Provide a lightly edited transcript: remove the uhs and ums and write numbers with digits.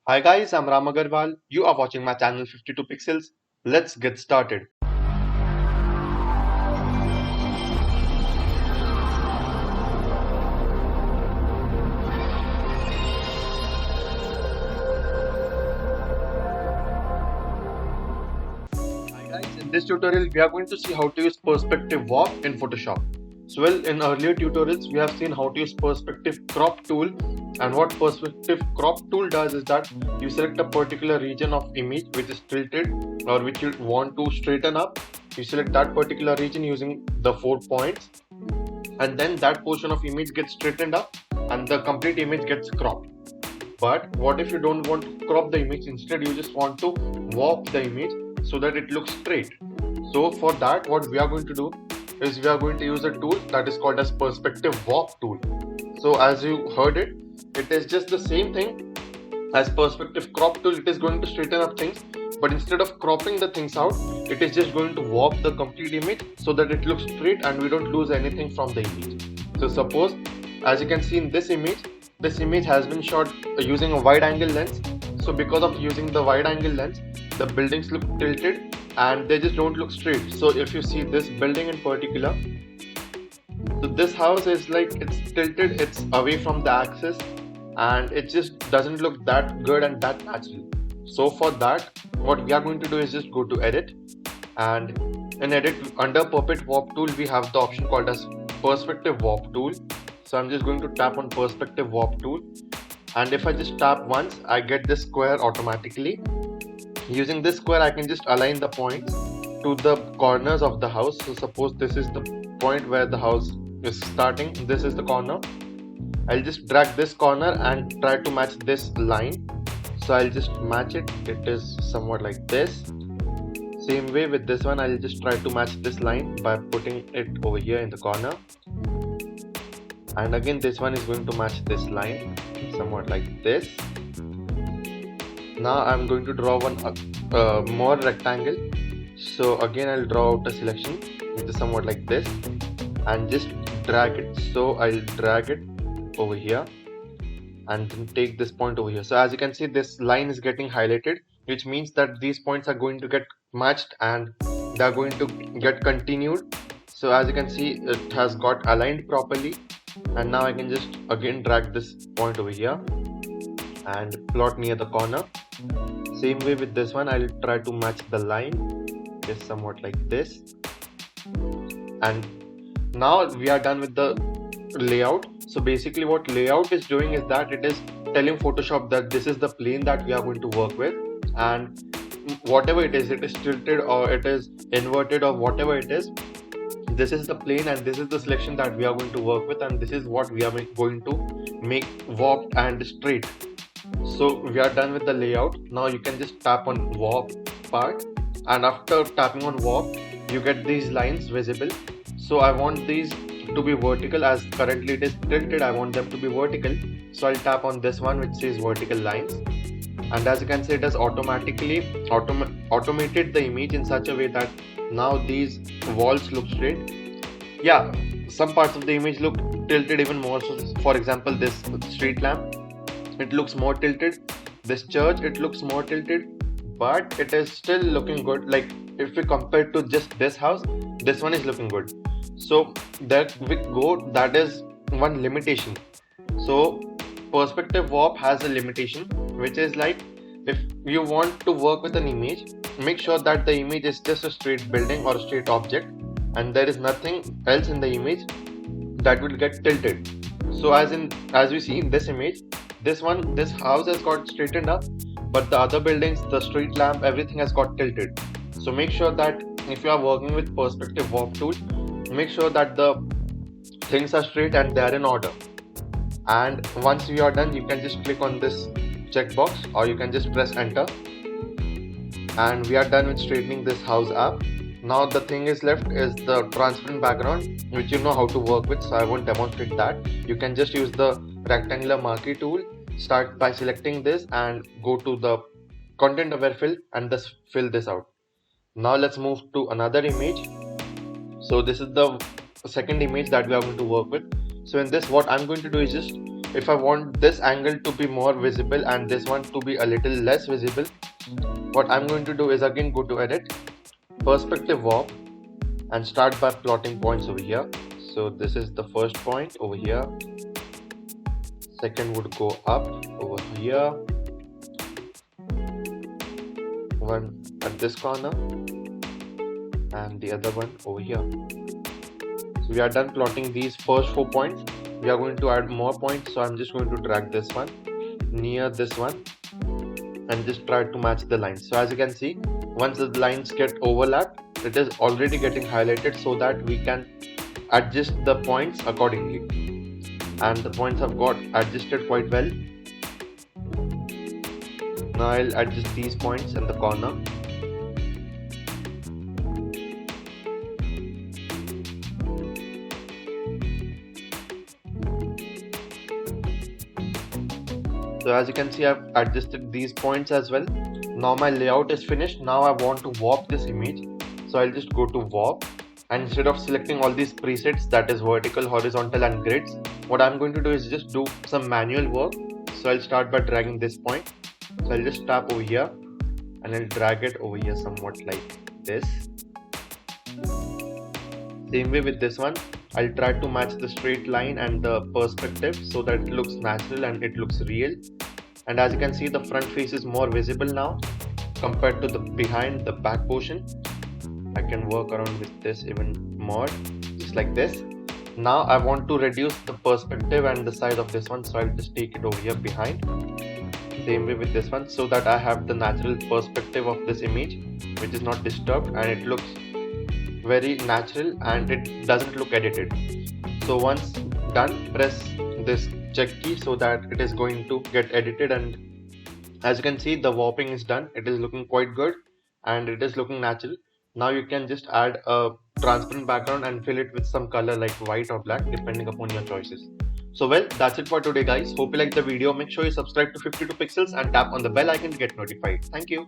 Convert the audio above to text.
Hi guys, I'm Ram Agarwal. You are watching my channel 52 Pixels. Let's get started. Hi guys, in this tutorial we are going to see how to use perspective warp in Photoshop. So in earlier tutorials we have seen how to use perspective crop tool, and what perspective crop tool does is that you select a particular region of image which is tilted or which you want to straighten up. You select that particular region using the 4 points, and then that portion of image gets straightened up and the complete image gets cropped. But what if you don't want to crop the image, instead you just want to warp the image so that it looks straight? So for that, what we are going to do is we are going to use a tool that is called as perspective warp tool. So as you heard it is just the same thing as perspective crop tool. It is going to straighten up things, but instead of cropping the things out, it is just going to warp the complete image so that it looks straight and we don't lose anything from the image. So suppose, as you can see in this image has been shot using a wide angle lens. So because of using the wide angle lens, the buildings look tilted and they just don't look straight. So if you see this building in particular, so this house is like it's tilted, it's away from the axis, and it just doesn't look that good and that natural. So for that, what we are going to do is just go to edit, and in edit under puppet warp tool we have the option called as perspective warp tool. So I'm just going to tap on perspective warp tool, and if I just tap once, I get this square automatically. Using this square I can just align the points to the corners of the house. So suppose this is the point where the house is starting, this is the corner. I'll just drag this corner and try to match this line. So I'll just match it, it is somewhat like this. Same way with this one, I'll just try to match this line by putting it over here in the corner. And again this one is going to match this line, somewhat like this. Now I'm going to draw one more rectangle. So again I'll draw out a selection which is somewhat like this and just drag it. So I'll drag it over here and then take this point over here. So as you can see, this line is getting highlighted, which means that these points are going to get matched and they are going to get continued. So as you can see, it has got aligned properly, and now I can just again drag this point over here and plot near the corner. Same way with this one, I'll try to match the line, just somewhat like this. And now we are done with the layout. So basically what layout is doing is that it is telling Photoshop that this is the plane that we are going to work with, and whatever it is tilted or it is inverted or whatever it is, this is the plane and this is the selection that we are going to work with, and this is what we are going to make warped and straight. So we are done with the layout. Now you can just tap on warp part, and after tapping on warp you get these lines visible. So I want these to be vertical, as currently it is tilted. I want them to be vertical, so I'll tap on this one which says vertical lines, and as you can see, it has automatically automated the image in such a way that now these walls look straight. Yeah, some parts of the image look tilted even more. So for example, this street lamp, it looks more tilted. This church, it looks more tilted, but it is still looking good. Like if we compare to just this house, this one is looking good. So that we go, that is one limitation. So perspective warp has a limitation, which is like, if you want to work with an image, make sure that the image is just a straight building or a straight object and there is nothing else in the image that will get tilted. So as we see in this image, this house has got straightened up, but the other buildings, the street lamp, everything has got tilted. So make sure that if you are working with perspective warp tool, make sure that the things are straight and they are in order. And once you are done, you can just click on this checkbox or you can just press enter, and we are done with straightening this house up. Now the thing is left is the transparent background, which you know how to work with, so I won't demonstrate that. You can just use the rectangular marquee tool. Start by selecting this and go to the content aware fill and just fill this out. Now let's move to another image. So this is the second image that we are going to work with. So in this, what I'm going to do is just if I want this angle to be more visible and this one to be a little less visible, what I'm going to do is again go to edit, perspective warp, and start by plotting points over here. So this is the first point over here, second would go up over here, one at this corner, and the other one over here. So we are done plotting these first 4 points. We are going to add more points, so I'm just going to drag this one near this one and just try to match the lines. So as you can see, once the lines get overlapped, it is already getting highlighted so that we can adjust the points accordingly, and the points have got adjusted quite well. Now I'll adjust these points in the corner. So as you can see, I've adjusted these points as well. Now my layout is finished. Now I want to warp this image, so I'll just go to warp, and instead of selecting all these presets, that is vertical, horizontal and grids, what I'm going to do is just do some manual work. So I'll start by dragging this point. So I'll just tap over here and I'll drag it over here somewhat like this. Same way with this one, I'll try to match the straight line and the perspective so that it looks natural and it looks real. And as you can see, the front face is more visible now compared to the behind, the back portion. I can work around with this even more, just like this. Now I want to reduce the perspective and the size of this one, so I'll just take it over here behind. Same way with this one, so that I have the natural perspective of this image which is not disturbed and it looks very natural and it doesn't look edited. So once done, press this check key so that it is going to get edited, and as you can see, the warping is done. It is looking quite good and it is looking natural. Now you can just add a transparent background and fill it with some color like white or black depending upon your choices. So well, that's it for today guys. Hope you liked the video. Make sure you subscribe to 52 Pixels and tap on the bell icon to get notified. Thank you.